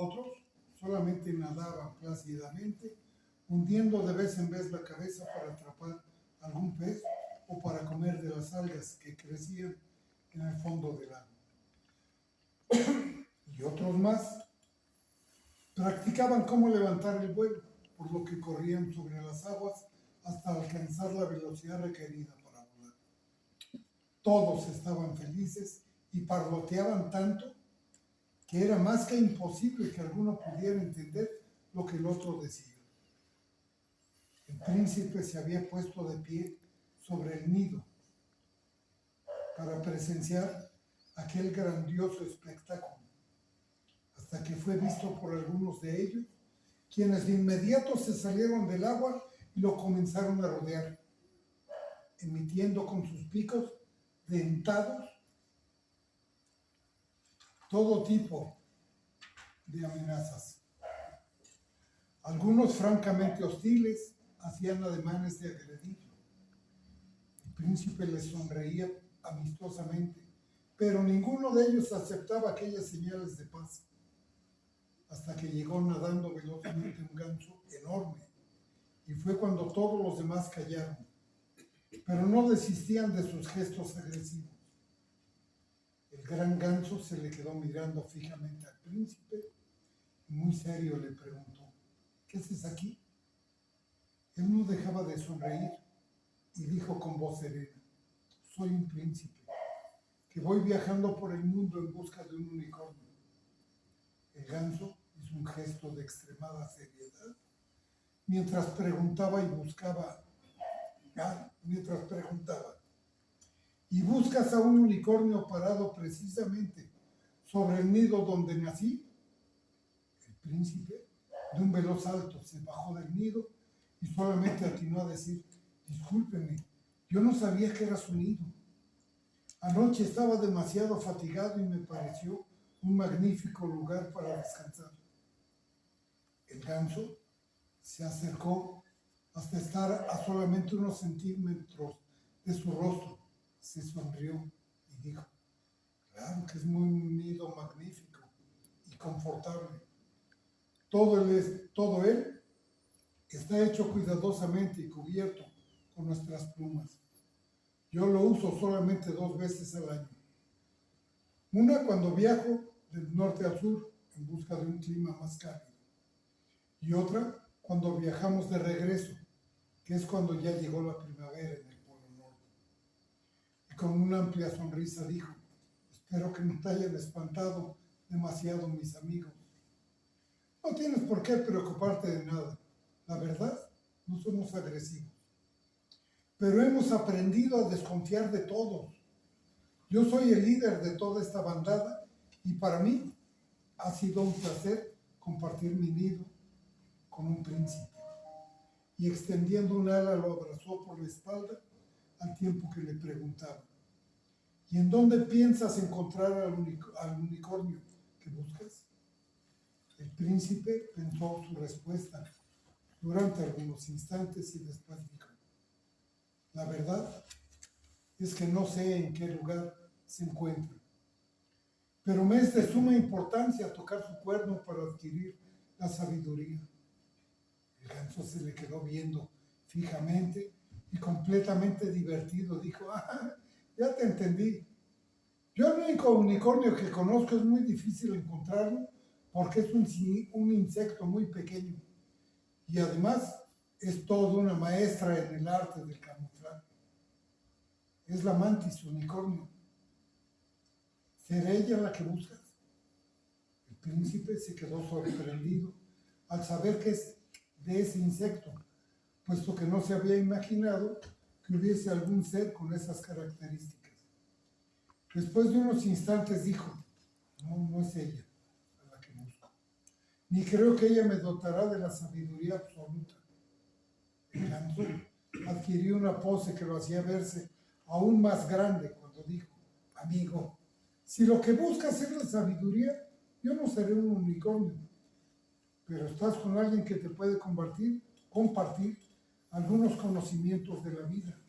Otros solamente nadaban plácidamente, hundiendo de vez en vez la cabeza para atrapar algún pez o para comer de las algas que crecían en el fondo del agua. Y otros más practicaban cómo levantar el vuelo, por lo que corrían sobre las aguas hasta alcanzar la velocidad requerida para volar. Todos estaban felices y parloteaban tanto que era más que imposible que alguno pudiera entender lo que el otro decía. El príncipe se había puesto de pie sobre el nido para presenciar aquel grandioso espectáculo, hasta que fue visto por algunos de ellos, quienes de inmediato se salieron del agua y lo comenzaron a rodear, emitiendo con sus picos dentados todo tipo de amenazas. Algunos francamente hostiles hacían ademanes de agredirlo. El príncipe les sonreía amistosamente, pero ninguno de ellos aceptaba aquellas señales de paz, hasta que llegó nadando velozmente un ganso enorme, y fue cuando todos los demás callaron, pero no desistían de sus gestos agresivos. El gran ganso se le quedó mirando fijamente al príncipe y muy serio le preguntó: ¿qué haces aquí? Él no dejaba de sonreír y dijo con voz serena: soy un príncipe que voy viajando por el mundo en busca de un unicornio. El ganso hizo un gesto de extremada seriedad mientras preguntaba: ¿y buscas a un unicornio parado precisamente sobre el nido donde nací? El príncipe, de un veloz salto, se bajó del nido y solamente atinó a decir: discúlpeme, yo no sabía que era su nido. Anoche estaba demasiado fatigado y me pareció un magnífico lugar para descansar. El ganso se acercó hasta estar a solamente unos centímetros de su rostro. Se sonrió y dijo: claro que es un nido magnífico y confortable. Todo él está hecho cuidadosamente y cubierto con nuestras plumas. Yo lo uso solamente 2 veces al año. Una cuando viajo del norte al sur en busca de un clima más cálido. Y otra cuando viajamos de regreso, que es cuando ya llegó la primavera en el Polo Norte. Y con una amplia sonrisa dijo: espero que no te hayan espantado demasiado mis amigos. No tienes por qué preocuparte de nada. La verdad, no somos agresivos. Pero hemos aprendido a desconfiar de todos. Yo soy el líder de toda esta bandada y para mí ha sido un placer compartir mi nido con un príncipe. Y extendiendo un ala lo abrazó por la espalda al tiempo que le preguntaba: ¿y en dónde piensas encontrar al unicornio que buscas? El príncipe pensó su respuesta durante algunos instantes y después dijo: la verdad es que no sé en qué lugar se encuentra, pero me es de suma importancia tocar su cuerno para adquirir la sabiduría. El ganso se le quedó viendo fijamente y completamente divertido. Dijo: ya te entendí. Yo el único unicornio que conozco es muy difícil encontrarlo porque es un insecto muy pequeño y además es toda una maestra en el arte del camuflaje. Es la mantis unicornio. ¿Será ella la que buscas? El príncipe se quedó sorprendido al saber que es de ese insecto, puesto que no se había imaginado que hubiese algún ser con esas características. Después de unos instantes dijo: no es ella a la que busco, ni creo que ella me dotará de la sabiduría absoluta. El ganso adquirió una pose que lo hacía verse aún más grande cuando dijo: amigo, si lo que buscas es la sabiduría, yo no seré un unicornio, pero estás con alguien que te puede compartir algunos conocimientos de la vida,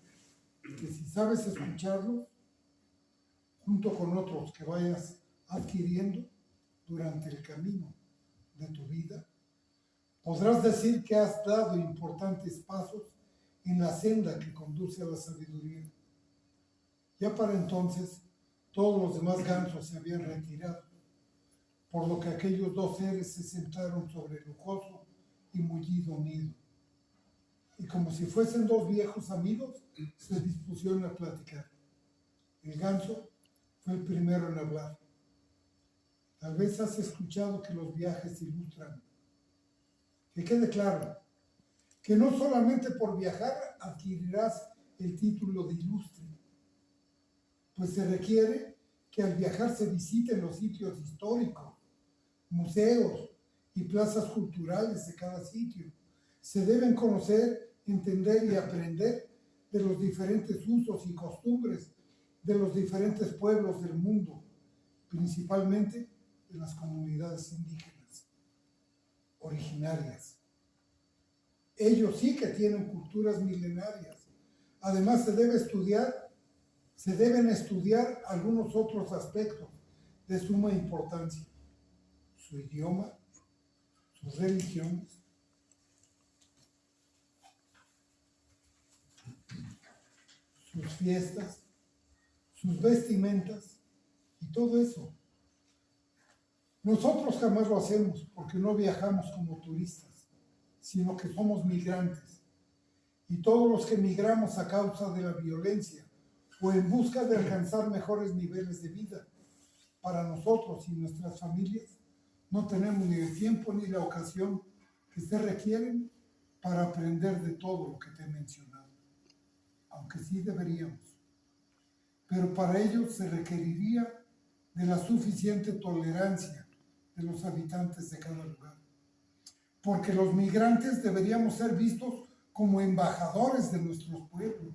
que si sabes escucharlos, junto con otros que vayas adquiriendo durante el camino, de tu vida, podrás decir que has dado importantes pasos en la senda que conduce a la sabiduría. Ya para entonces, todos los demás gansos se habían retirado, por lo que aquellos dos seres se sentaron sobre el lujoso y mullido nido. Y como si fuesen dos viejos amigos, se dispusieron a platicar. El ganso fue el primero en hablar. Tal vez has escuchado que los viajes ilustran. Que quede claro, que no solamente por viajar adquirirás el título de ilustre, pues se requiere que al viajar se visiten los sitios históricos, museos y plazas culturales de cada sitio. Se deben conocer, entender y aprender de los diferentes usos y costumbres de los diferentes pueblos del mundo, principalmente de las comunidades indígenas originarias. Ellos sí que tienen culturas milenarias. Además se deben estudiar algunos otros aspectos de suma importancia: su idioma, sus religiones, sus fiestas, sus vestimentas y todo eso. Nosotros jamás lo hacemos porque no viajamos como turistas, sino que somos migrantes. Y todos los que migramos a causa de la violencia o en busca de alcanzar mejores niveles de vida para nosotros y nuestras familias, no tenemos ni el tiempo ni la ocasión que se requieren para aprender de todo lo que te he mencionado, aunque sí deberíamos. Pero para ello se requeriría de la suficiente tolerancia de los habitantes de cada lugar, porque los migrantes deberíamos ser vistos como embajadores de nuestros pueblos.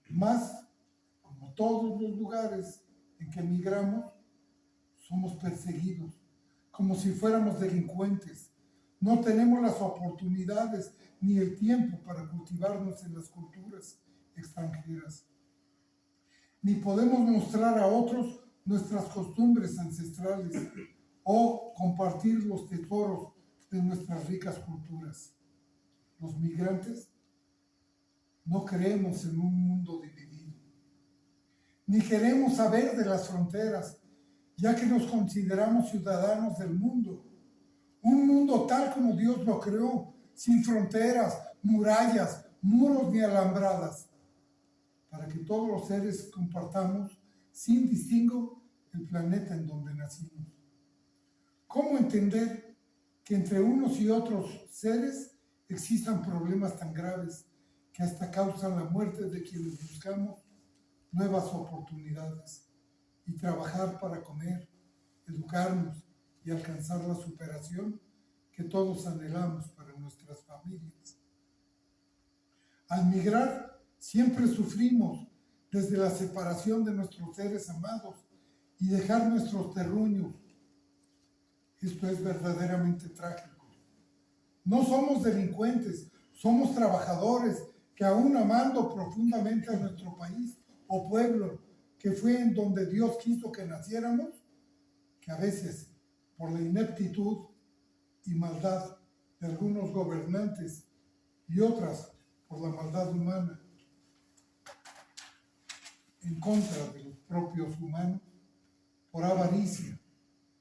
Más, como todos los lugares en que migramos, somos perseguidos, como si fuéramos delincuentes. No tenemos las oportunidades ni el tiempo para cultivarnos en las culturas extranjeras, ni podemos mostrar a otros nuestras costumbres ancestrales o compartir los tesoros de nuestras ricas culturas. Los migrantes no creemos en un mundo dividido, ni queremos saber de las fronteras, ya que nos consideramos ciudadanos del mundo, un mundo tal como Dios lo creó, sin fronteras, murallas, muros ni alambradas, para que todos los seres compartamos sin distingo el planeta en donde nacimos. ¿Cómo entender que entre unos y otros seres existan problemas tan graves que hasta causan la muerte de quienes buscamos nuevas oportunidades y trabajar para comer, educarnos y alcanzar la superación que todos anhelamos para nuestras familias? Al migrar siempre sufrimos desde la separación de nuestros seres amados y dejar nuestros terruños. Esto es verdaderamente trágico. No somos delincuentes, somos trabajadores que aún amando profundamente a nuestro país o pueblo, que fue en donde Dios quiso que naciéramos, que a veces por la ineptitud y maldad de algunos gobernantes y otras por la maldad humana en contra de los propios humanos, por avaricia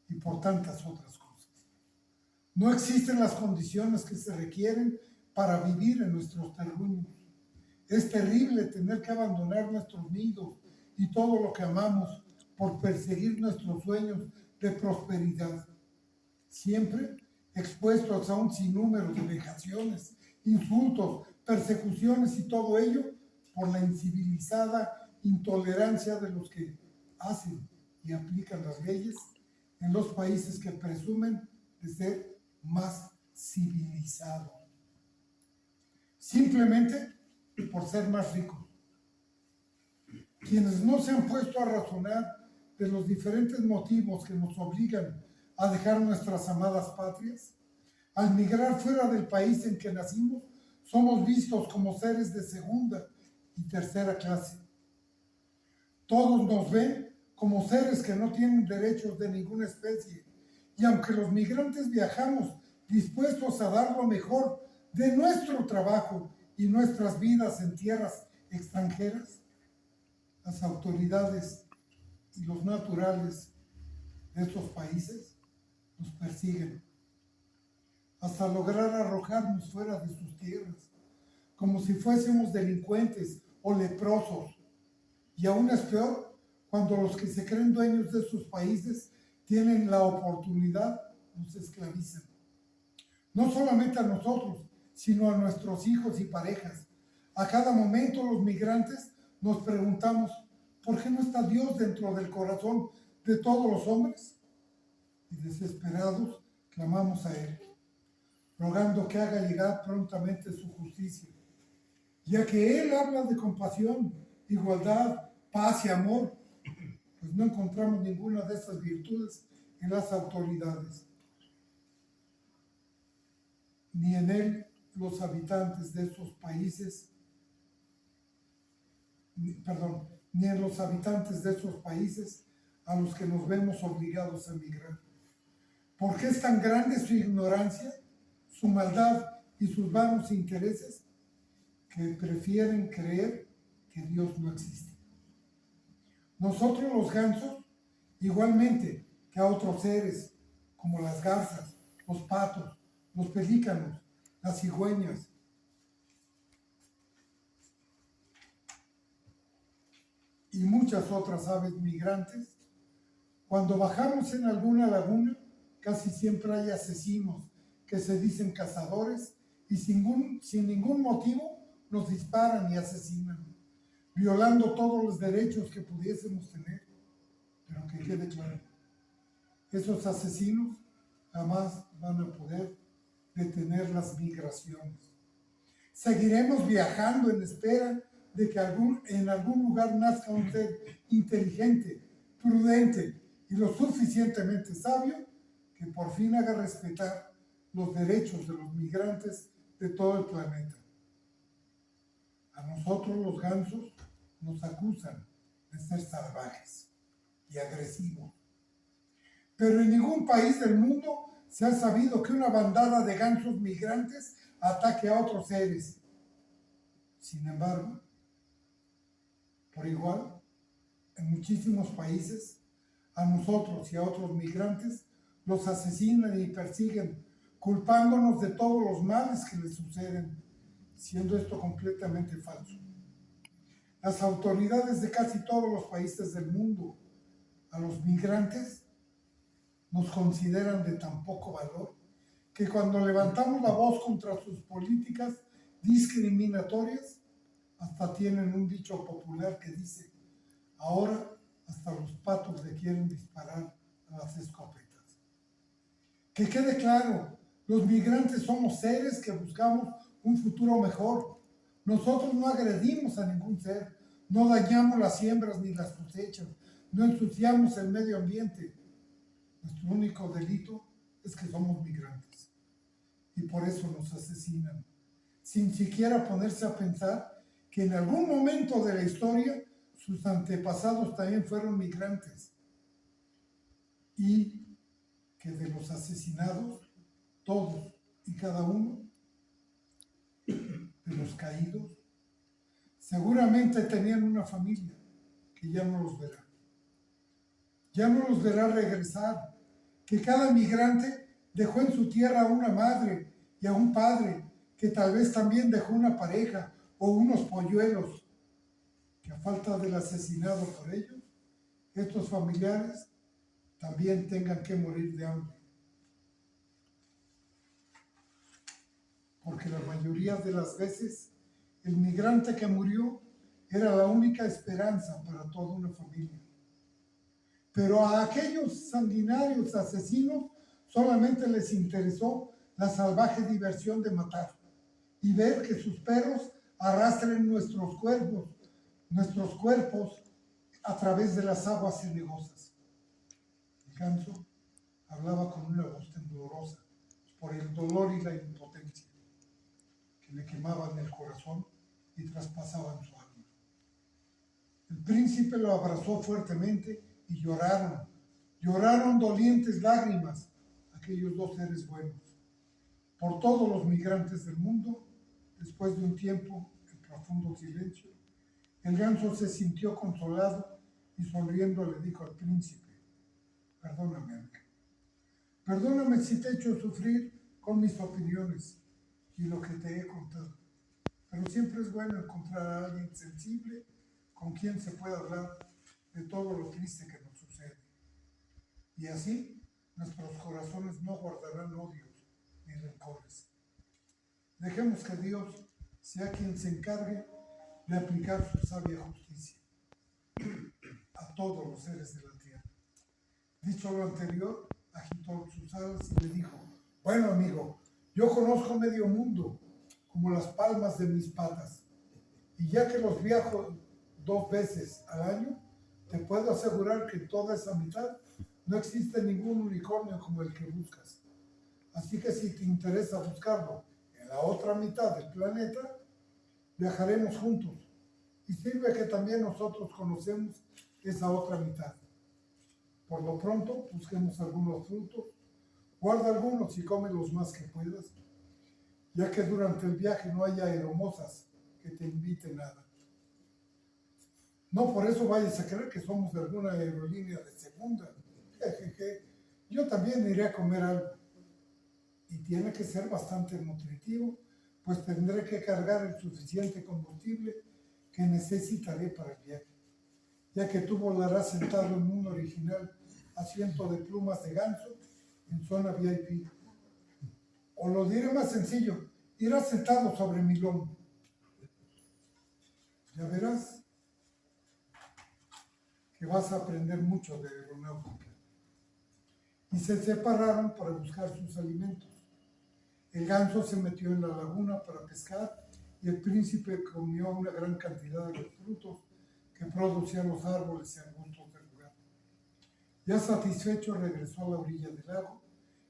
y por tantas otras cosas. No existen las condiciones que se requieren para vivir en nuestros terruños. Es terrible tener que abandonar nuestros nidos y todo lo que amamos por perseguir nuestros sueños de prosperidad, siempre expuestos a un sinnúmero de vejaciones, insultos, persecuciones y todo ello por la incivilizada intolerancia de los que hacen y aplican las leyes en los países que presumen de ser más civilizados, simplemente por ser más ricos. Quienes no se han puesto a razonar de los diferentes motivos que nos obligan a dejar nuestras amadas patrias, al migrar fuera del país en que nacimos, somos vistos como seres de segunda y tercera clase. Todos nos ven como seres que no tienen derechos de ninguna especie Y aunque los migrantes viajamos dispuestos a dar lo mejor de nuestro trabajo y nuestras vidas en tierras extranjeras, las autoridades y los naturales de estos países nos persiguen hasta lograr arrojarnos fuera de sus tierras, como si fuésemos delincuentes o leprosos. Y aún es peor cuando los que se creen dueños de sus países tienen la oportunidad, nos esclavizan. No solamente a nosotros, sino a nuestros hijos y parejas. A cada momento los migrantes nos preguntamos, ¿por qué no está Dios dentro del corazón de todos los hombres? Y desesperados clamamos a Él, rogando que haga llegar prontamente su justicia, ya que Él habla de compasión, igualdad, paz y amor, pues no encontramos ninguna de esas virtudes en las autoridades, ni en Él los habitantes de esos países, ni en los habitantes de esos países a los que nos vemos obligados a emigrar. ¿Por qué es tan grande su ignorancia, su maldad y sus vanos intereses que prefieren creer que Dios no existe? Nosotros los gansos, igualmente que a otros seres como las garzas, los patos, los pelícanos, las cigüeñas, y muchas otras aves migrantes, cuando bajamos en alguna laguna, casi siempre hay asesinos que se dicen cazadores y sin ningún motivo nos disparan y asesinan, violando todos los derechos que pudiésemos tener. Pero que quede claro, esos asesinos jamás van a poder detener las migraciones. Seguiremos viajando en espera de que en algún lugar nazca un ser inteligente, prudente y lo suficientemente sabio que por fin haga respetar los derechos de los migrantes de todo el planeta. A nosotros los gansos nos acusan de ser salvajes y agresivos, pero en ningún país del mundo se ha sabido que una bandada de gansos migrantes ataque a otros seres. Sin embargo, por igual, en muchísimos países, a nosotros y a otros migrantes los asesinan y persiguen, culpándonos de todos los males que les suceden, siendo esto completamente falso. Las autoridades de casi todos los países del mundo a los migrantes nos consideran de tan poco valor que cuando levantamos la voz contra sus políticas discriminatorias, hasta tienen un dicho popular que dice: ahora hasta los patos le quieren disparar a las escopetas. Que quede claro, los migrantes somos seres que buscamos un futuro mejor. Nosotros no agredimos a ningún ser, no dañamos las siembras ni las cosechas, no ensuciamos el medio ambiente. Nuestro único delito es que somos migrantes y por eso nos asesinan, sin siquiera ponerse a pensar que en algún momento de la historia sus antepasados también fueron migrantes y que de los asesinados, todos y cada uno de los caídos, seguramente tenían una familia que ya no los verá. Ya no los verá regresar, que cada migrante dejó en su tierra a una madre y a un padre, que tal vez también dejó una pareja o unos polluelos, que a falta del asesinado por ellos, estos familiares también tengan que morir de hambre. Porque la mayoría de las veces el migrante que murió era la única esperanza para toda una familia. Pero a aquellos sanguinarios asesinos solamente les interesó la salvaje diversión de matar y ver que sus perros arrastren nuestros cuerpos a través de las aguas cenegosas. El ganso hablaba con una voz temblorosa por el dolor y la impotencia que le quemaban el corazón y traspasaban su alma. El príncipe lo abrazó fuertemente y lloraron dolientes lágrimas, aquellos dos seres buenos. Por todos los migrantes del mundo, después de un tiempo en profundo silencio, el ganso se sintió consolado y sonriendo le dijo al príncipe: perdóname, amigo. Perdóname si te he hecho sufrir con mis opiniones y lo que te he contado. Pero siempre es bueno encontrar a alguien sensible con quien se pueda hablar de todo lo triste que nos sucede. Y así nuestros corazones no guardarán odios ni rencores. Dejemos que Dios sea quien se encargue de aplicar su sabia justicia a todos los seres de la tierra. Dicho lo anterior, agitó sus alas y le dijo: bueno, amigo, yo conozco medio mundo como las palmas de mis patas, y ya que los viajo 2 veces al año, te puedo asegurar que en toda esa mitad no existe ningún unicornio como el que buscas. Así que si te interesa buscarlo en la otra mitad del planeta, viajaremos juntos. Y sirve que también nosotros conocemos esa otra mitad. Por lo pronto, busquemos algunos frutos, guarda algunos y come los más que puedas, ya que durante el viaje no haya aeromosas que te inviten nada. No por eso vayas a creer que somos de alguna aerolínea de segunda. Jejeje. Yo también iré a comer algo. Y tiene que ser bastante nutritivo, pues tendré que cargar el suficiente combustible que necesitaré para el viaje, ya que tú volarás sentado en un original asiento de plumas de ganso en zona VIP. O lo diré más sencillo, irás sentado sobre mi lomo. Ya verás que vas a aprender mucho de aeronáutica. Y se separaron para buscar sus alimentos. El ganso se metió en la laguna para pescar y el príncipe comió una gran cantidad de los frutos que producían los árboles y arbustos del lugar. Ya satisfecho, regresó a la orilla del lago,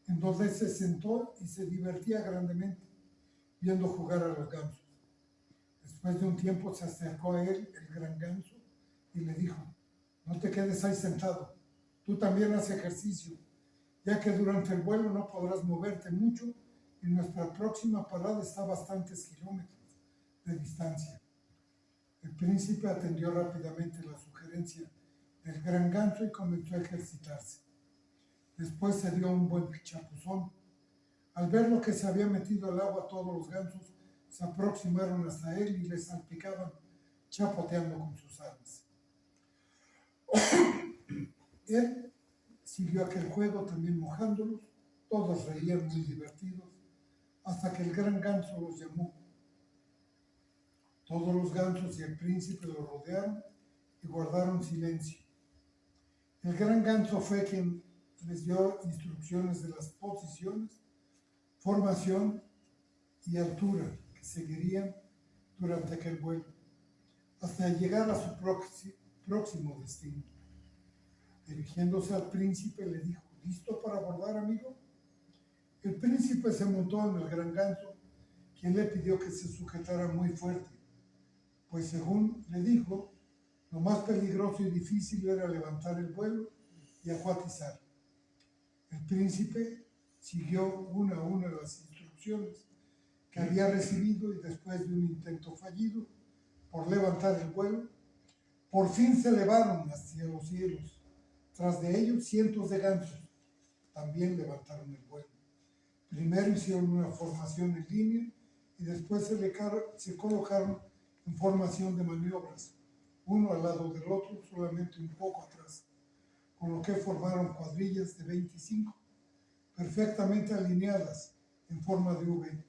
en donde se sentó y se divertía grandemente viendo jugar a los gansos. Después de un tiempo se acercó a él el gran ganso y le dijo: no te quedes ahí sentado, tú también haz ejercicio, ya que durante el vuelo no podrás moverte mucho y nuestra próxima parada está a bastantes kilómetros de distancia. El príncipe atendió rápidamente la sugerencia del gran ganso y comenzó a ejercitarse. Después se dio un buen chapuzón. Al ver lo que se había metido al agua, todos los gansos se aproximaron hasta él y le salpicaban, chapoteando con sus alas. Él siguió aquel juego también mojándolos, todos reían muy divertidos, hasta que el gran ganso los llamó. Todos los gansos y el príncipe lo rodearon y guardaron silencio. El gran ganso fue quien les dio instrucciones de las posiciones, formación y altura que seguirían durante aquel vuelo, hasta llegar a su próximo destino. Dirigiéndose al príncipe le dijo: ¿listo para abordar, amigo? El príncipe se montó en el gran ganso, quien le pidió que se sujetara muy fuerte, pues según le dijo, lo más peligroso y difícil era levantar el vuelo y acuatizar. El príncipe siguió una a una las instrucciones que había recibido y después de un intento fallido por levantar el vuelo, por fin se elevaron hacia los cielos. Tras de ellos, cientos de gansos también levantaron el vuelo. Primero hicieron una formación en línea y después se colocaron en formación de maniobras, uno al lado del otro, solamente un poco atrás, con lo que formaron cuadrillas de 25, perfectamente alineadas en forma de V,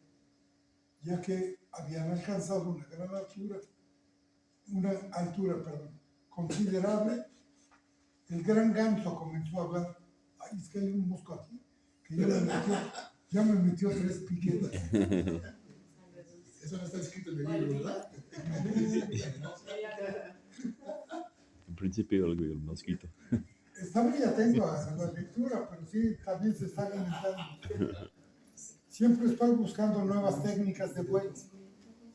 ya que habían alcanzado una altura considerable. El gran ganso comenzó a hablar: ay, es que hay un mosco aquí, que ya me metió 3 piquetes. Eso no está escrito en el libro, ¿verdad? En principio el mosquito. Está muy atento a la lectura, pero sí, también se está alimentando. Siempre estoy buscando nuevas técnicas de vuelo,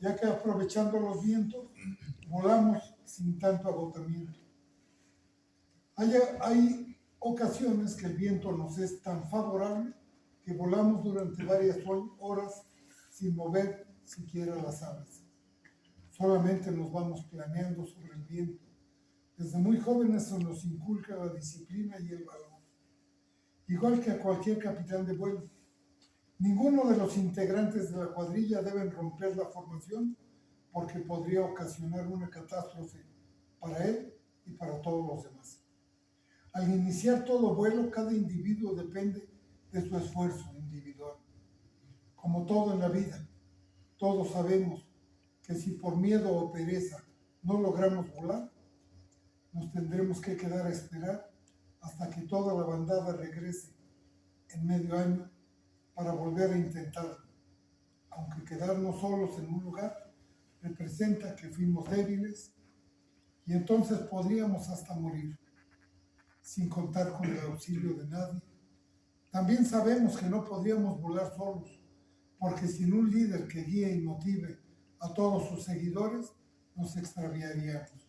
ya que aprovechando los vientos, volamos sin tanto agotamiento. Hay ocasiones que el viento nos es tan favorable que volamos durante varias horas sin mover siquiera las alas. Solamente nos vamos planeando sobre el viento. Desde muy jóvenes se nos inculca la disciplina y el valor. Igual que a cualquier capitán de vuelo, ninguno de los integrantes de la cuadrilla deben romper la formación porque podría ocasionar una catástrofe para él y para todos los demás. Al iniciar todo vuelo, cada individuo depende de su esfuerzo individual. Como todo en la vida, todos sabemos que si por miedo o pereza no logramos volar, nos tendremos que quedar a esperar hasta que toda la bandada regrese en medio año para volver a intentarlo, aunque quedarnos solos en un lugar representa que fuimos débiles y entonces podríamos hasta morir, sin contar con el auxilio de nadie. También sabemos que no podríamos volar solos, porque sin un líder que guíe y motive a todos sus seguidores, nos extraviaríamos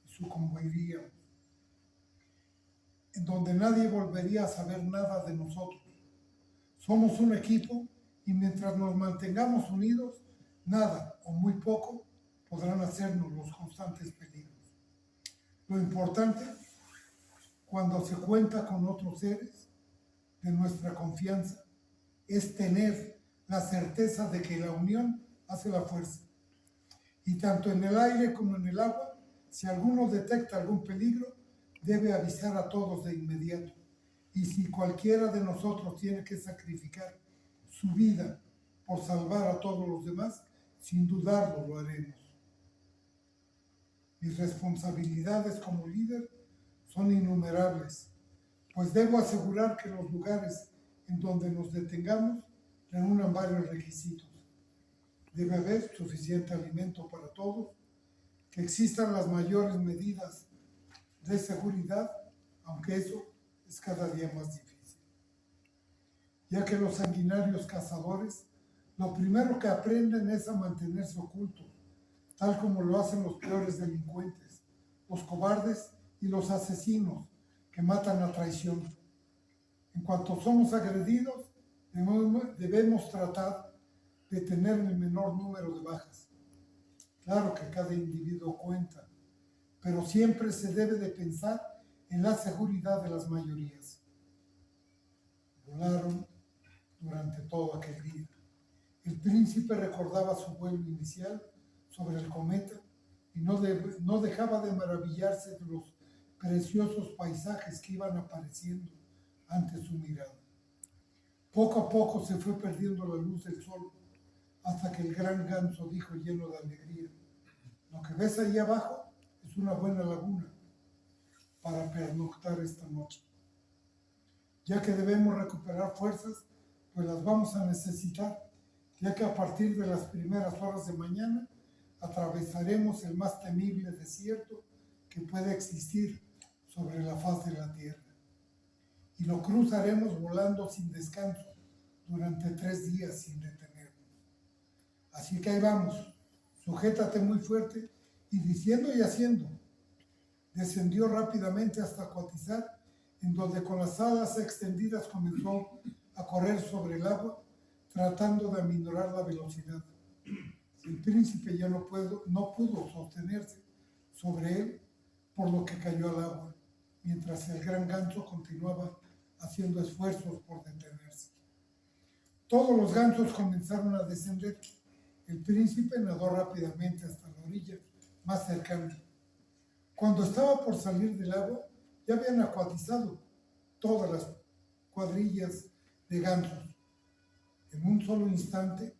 y sucumbiríamos, en donde nadie volvería a saber nada de nosotros. Somos un equipo y mientras nos mantengamos unidos, nada o muy poco podrán hacernos los constantes peligros. Lo importante, cuando se cuenta con otros seres de nuestra confianza, es tener la certeza de que la unión hace la fuerza. Y tanto en el aire como en el agua, si alguno detecta algún peligro, debe avisar a todos de inmediato. Y si cualquiera de nosotros tiene que sacrificar su vida por salvar a todos los demás, sin dudarlo lo haremos. Mis responsabilidades como líder son innumerables, pues debo asegurar que los lugares en donde nos detengamos reúnan varios requisitos. Debe haber suficiente alimento para todos, que existan las mayores medidas de seguridad, aunque eso es cada día más difícil. Ya que los sanguinarios cazadores, lo primero que aprenden es a mantenerse ocultos, tal como lo hacen los peores delincuentes, los cobardes y los asesinos que matan a traición. En cuanto somos agredidos, debemos tratar de tener el menor número de bajas. Claro que cada individuo cuenta, pero siempre se debe de pensar en la seguridad de las mayorías. Volaron durante todo aquel día. El príncipe recordaba su vuelo inicial sobre el cometa y no dejaba de maravillarse de los preciosos paisajes que iban apareciendo ante su mirada. Poco a poco se fue perdiendo la luz del sol, hasta que el gran ganso dijo lleno de alegría: lo que ves ahí abajo es una buena laguna para pernoctar esta noche. Ya que debemos recuperar fuerzas, pues las vamos a necesitar, ya que a partir de las primeras horas de mañana atravesaremos el más temible desierto que puede existir sobre la faz de la tierra. Y lo cruzaremos volando sin descanso durante 3 días sin detenernos. Así que ahí vamos, sujétate muy fuerte, y diciendo y haciendo, descendió rápidamente hasta Coatizar, en donde con las alas extendidas comenzó a correr sobre el agua, tratando de aminorar la velocidad. El príncipe ya no pudo sostenerse sobre él, por lo que cayó al agua, mientras el gran ganso continuaba haciendo esfuerzos por detenerse. Todos los gansos comenzaron a descender. El príncipe nadó rápidamente hasta la orilla más cercana. Cuando estaba por salir del agua, ya habían acuatizado todas las cuadrillas de gansos. En un solo instante,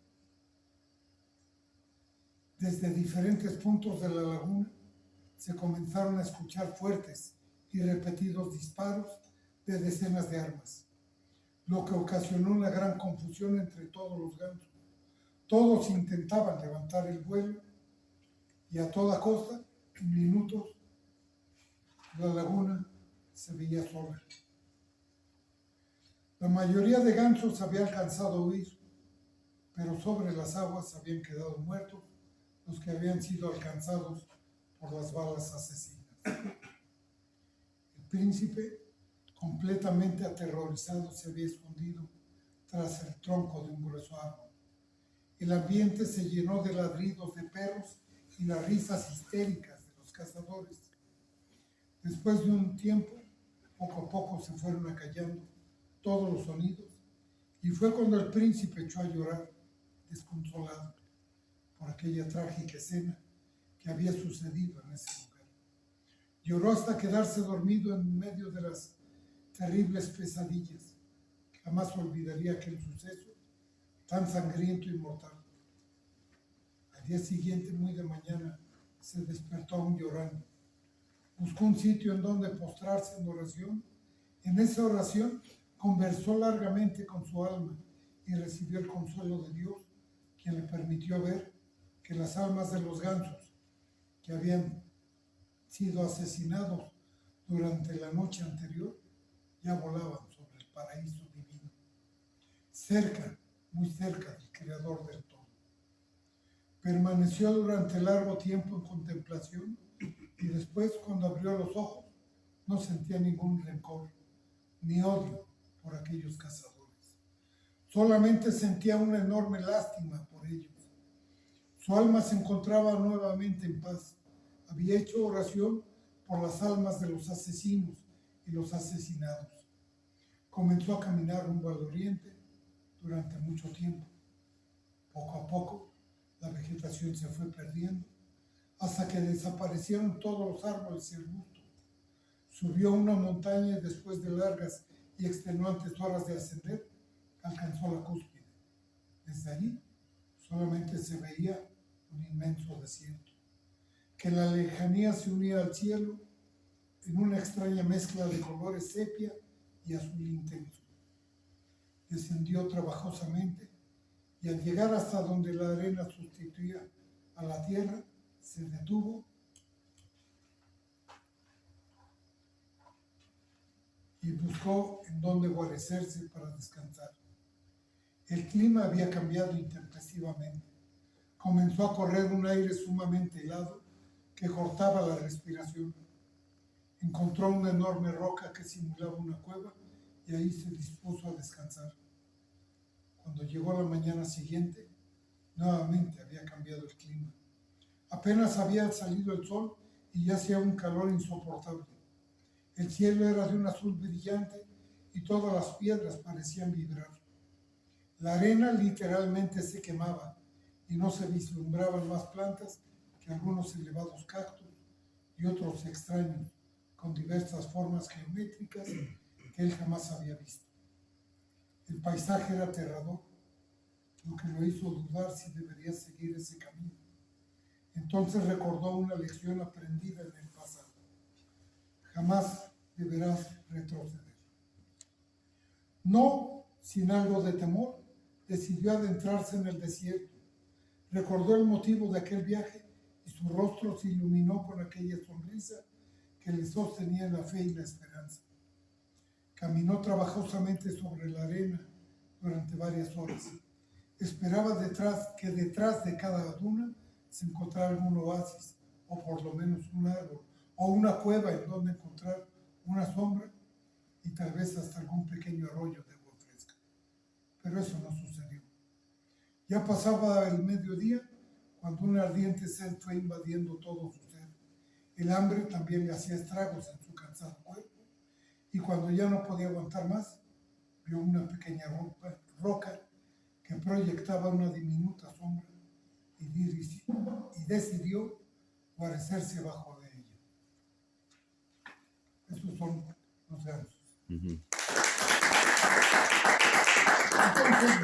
desde diferentes puntos de la laguna, se comenzaron a escuchar fuertes y repetidos disparos de decenas de armas, lo que ocasionó una gran confusión entre todos los gansos. Todos intentaban levantar el vuelo y a toda costa, en minutos, la laguna se veía sola. La mayoría de gansos había alcanzado a huir, pero sobre las aguas habían quedado muertos los que habían sido alcanzados por las balas asesinas. El príncipe, completamente aterrorizado, se había escondido tras el tronco de un grueso árbol. El ambiente se llenó de ladridos de perros y las risas histéricas de los cazadores. Después de un tiempo, poco a poco se fueron acallando todos los sonidos, y fue cuando el príncipe echó a llorar, desconsolado por aquella trágica escena que había sucedido en ese lugar. Lloró hasta quedarse dormido en medio de las terribles pesadillas. Jamás olvidaría aquel suceso tan sangriento y mortal. Al día siguiente, muy de mañana, se despertó aún llorando. Buscó un sitio en donde postrarse en oración. En esa oración conversó largamente con su alma y recibió el consuelo de Dios, quien le permitió ver que las almas de los gansos que habían sido asesinados durante la noche anterior ya volaban sobre el paraíso divino, cerca, muy cerca del Creador del todo. Permaneció durante largo tiempo en contemplación y después, cuando abrió los ojos, no sentía ningún rencor ni odio por aquellos cazadores. Solamente sentía una enorme lástima por ellos. Su alma se encontraba nuevamente en paz. Había hecho oración por las almas de los asesinos y los asesinados. Comenzó a caminar rumbo al oriente durante mucho tiempo. Poco a poco, la vegetación se fue perdiendo hasta que desaparecieron todos los árboles y arbustos. Subió una montaña y después de largas y extenuantes horas de ascender, alcanzó la cúspide. Desde allí solamente se veía un inmenso desierto, que en la lejanía se unía al cielo en una extraña mezcla de colores sepia y azul intenso. Descendió trabajosamente y al llegar hasta donde la arena sustituía a la tierra, se detuvo y buscó en dónde guarecerse para descansar. El clima había cambiado intempestivamente. Comenzó a correr un aire sumamente helado que cortaba la respiración. Encontró una enorme roca que simulaba una cueva y ahí se dispuso a descansar. Cuando llegó la mañana siguiente, nuevamente había cambiado el clima. Apenas había salido el sol y ya hacía un calor insoportable. El cielo era de un azul brillante y todas las piedras parecían vibrar. La arena literalmente se quemaba y no se vislumbraban más plantas que algunos elevados cactus y otros extraños con diversas formas geométricas que él jamás había visto. El paisaje era aterrador, lo que lo hizo dudar si debería seguir ese camino. Entonces recordó una lección aprendida en el pasado. Jamás deberás retroceder. No sin algo de temor, decidió adentrarse en el desierto. Recordó el motivo de aquel viaje y su rostro se iluminó con aquella sonrisa que le sostenía la fe y la esperanza. Caminó trabajosamente sobre la arena durante varias horas. Esperaba que detrás de cada duna se encontrara algún oasis, o por lo menos un árbol, o una cueva en donde encontrar una sombra y tal vez hasta algún pequeño arroyo de agua fresca. Pero eso no sucedió. Ya pasaba el mediodía cuando una ardiente sed fue invadiendo todo su ser. El hambre también le hacía estragos en su cansado cuerpo, y cuando ya no podía aguantar más, vio una pequeña roca que proyectaba una diminuta sombra y decidió guarecerse bajo de ella. Esos son los gansos. Entonces,